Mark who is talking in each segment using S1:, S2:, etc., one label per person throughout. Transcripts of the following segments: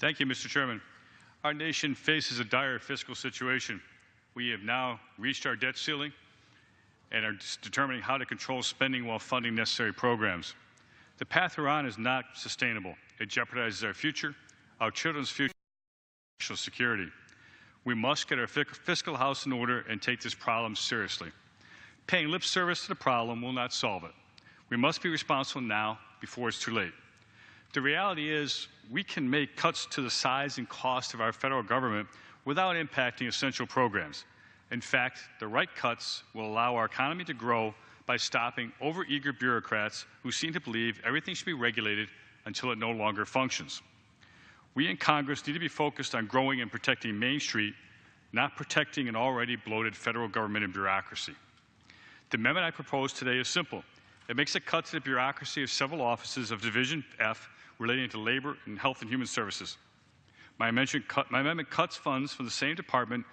S1: Thank you, Mr. Chairman. Our nation faces a dire fiscal situation. We have now reached our debt ceiling and are determining how to control spending while funding necessary programs. The path we're on is not sustainable. It jeopardizes our future, our children's future, and national security. We must get our fiscal house in order and take this problem seriously. Paying lip service to the problem will not solve it. We must be responsible now before it's too late. The reality is we can make cuts to the size and cost of our federal government without impacting essential programs. In fact, the right cuts will allow our economy to grow by stopping overeager bureaucrats who seem to believe everything should be regulated until it no longer functions. We in Congress need to be focused on growing and protecting Main Street, not protecting an already bloated federal government and bureaucracy. The amendment I propose today is simple. It makes a cut to the bureaucracy of several offices of Division F relating to labor and health and human services. My amendment cuts funds from the same Department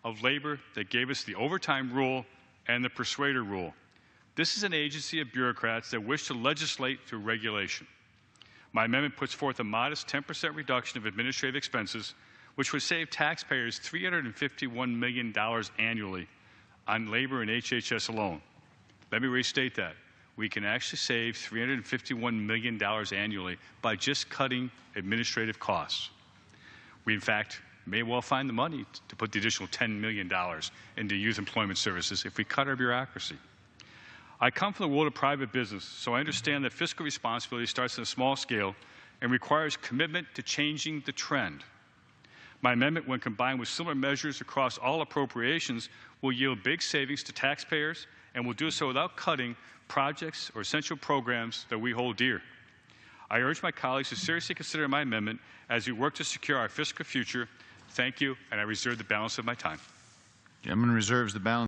S1: of Labor that gave us the overtime rule and the persuader rule. This is an agency of bureaucrats that wish to legislate through regulation. My amendment puts forth a modest 10% reduction of administrative expenses, which would save taxpayers $351 million annually on labor and HHS alone. Let me restate that. We can actually save $351 million annually by just cutting administrative costs. We, in fact, may well find the money to put the additional $10 million into youth employment services if we cut our bureaucracy. I come from the world of private business, so I understand that fiscal responsibility starts on a small scale and requires commitment to changing the trend. My amendment, when combined with similar measures across all appropriations, will yield big savings to taxpayers and will do so without cutting projects or essential programs that we hold dear. I urge my colleagues to seriously consider my amendment as we work to secure our fiscal future. Thank you, and I reserve the balance of my time.
S2: The gentleman reserves the balance.